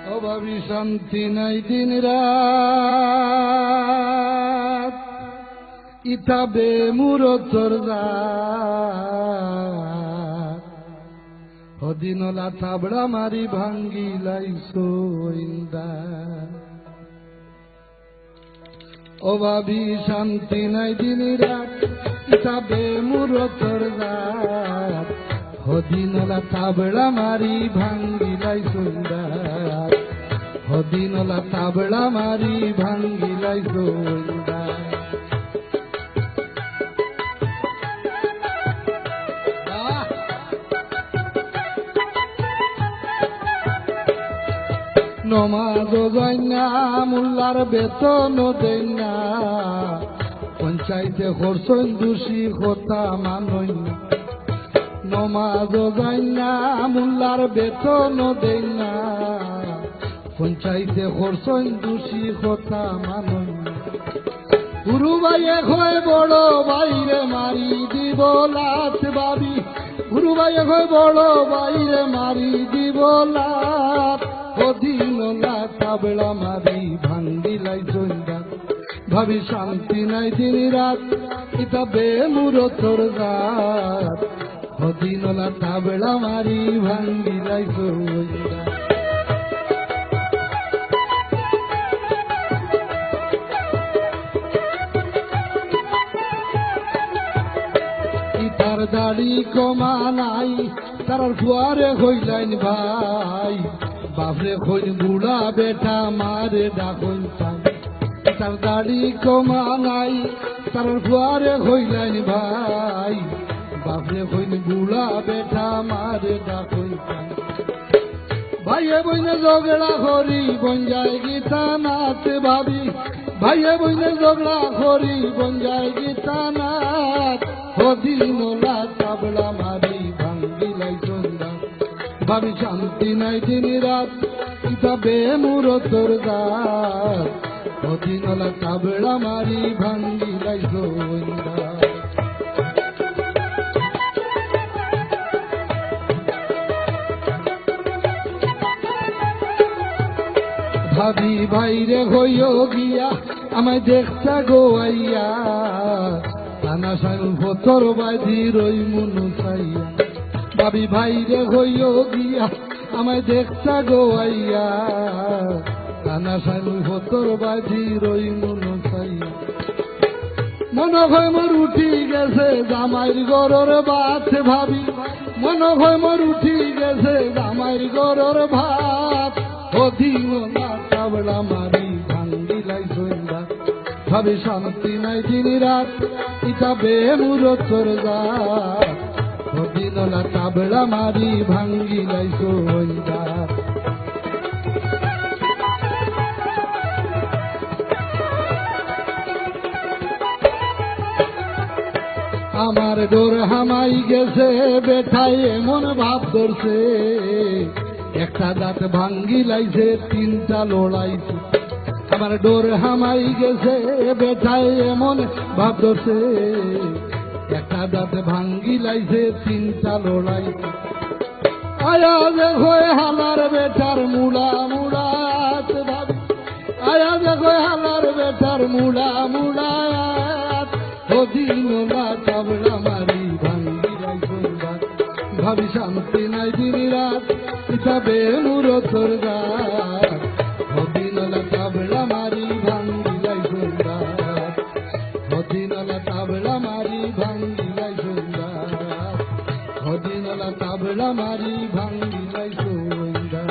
অভাবী শান্তি নাই দিন রাত ইতাবে মুরতর রাত হদিনলা থাবড়া মারি ভাঙ্গি লাইছো ইন্দা অভাবী শান্তি নাই দিন রাত ইতাবে মুরতর রাত হদিনলা থাবড়া মারি ভাঙ্গি লাইছো ইন্দা হদিনলা তাবড়া মারি ভাঙ্গি লাইছো ইন্দা নমাজ যায় না মোল্লার বেতন দেয় না পঞ্চায়েতে খরচন দোষী কথা মানই না নমাজ যায় না মোল্লার বেতন দেয় না পঞ্চায়েতে খরচন দোষী কথা মানই না গুরু ভাইয়ে হয় বড় বাইরে মারি দিব লাত বাবি গুরু ভাইয়ে হয় বড় বাইরে মারি দিব লাত হদিনলা তাবড়া মারি ভাঙ্গি লাইছো ইন্দা ভাবি শান্তি নাই দিন রাত ইতা বেমুরতর রাত হদিনলা তাবড়া মারি ভাঙ্গি লাইছো ইন্দা ইতার দাড়ি কমা নাই তার ফুয়ারে হইলাইন ভাই বাপরে খোঁজ বুড়া বেটা মারে ডাকন তার দাড়ি কমা নাই তার ফুয়ারে হইলাইন ভাই বাপরে খোঁজ বুড়া বেটা মারে ডাকন ভাইয়ে বইনে ঝগড়া করি বঞ্জায় গীতা নাচে ভাবি ভাইয়ে বইনে ঝগড়া করি বঞ্জায় গীতা নাচ হদিনলা তাবড়া মারি ভাঙ্গি লাইছো ইন্দা ভাবি শান্তি নাই দিন রাত ইতা বেমুরতর রাত হদিনলা তাবড়া মারি ভাঙ্গি লাইছো ইন্দা ভাবি ভাইরে হইও গিয়া আমায় দেখতা গো আইয়া টানা সাইল ফতর বাঁধি রই মনু চাইয়া ভাবি ভাইরে হইও গিয়া আমায় দেখতা গো আইয়া টানা সাইল ফতর বাঁধি রই মনু চাইয়া মনে হয় মোর উঠি গেছে জামাইর গরর ভাত ভাবি মনে হয় মোর উঠি গেছে জামাইর গরর ভাত হদিনলা তাবড়া মারি ভাঙ্গি লাইছো ইন্দা ভাবি শান্তি নাই দিন রাত ইতা বেমুরতর রাত হদিনলা তাবড়া মারি ভাঙ্গি লাইছো ইন্দা আমার ডোর হামাই গেছে বেঠাই এমন ভাব ধরছে একটা দাঁত ভাঙ্গি লাইছে তিনটা লড়াইছে আমার ডোর হামাই গেছে বেঠাই এমন ভাব ধরছে একটা দাঁত ভাঙ্গি লাইছে তিনটা লড়াইছে আয়া দেখো হালার বেটার মুড়া মুড়াত ভাবি আয়া দেখো হালার বেটার মুড়া মুড়াত হদিনলা তাবড়া মারি ভাঙ্গি লাইছো ইন্দা ভাবি শান্তি নাই দিন রাত ইতা বেমুরতর রাত হদিনলা তাবড়া মারি ভাঙ্গি লাইছো ইন্দা হদিনলা তাবড়া মারি ভাঙ্গি লাইছো ইন্দা হদিনলা তাবড়া মারি ভাঙ্গি লাইছো ইন্দা।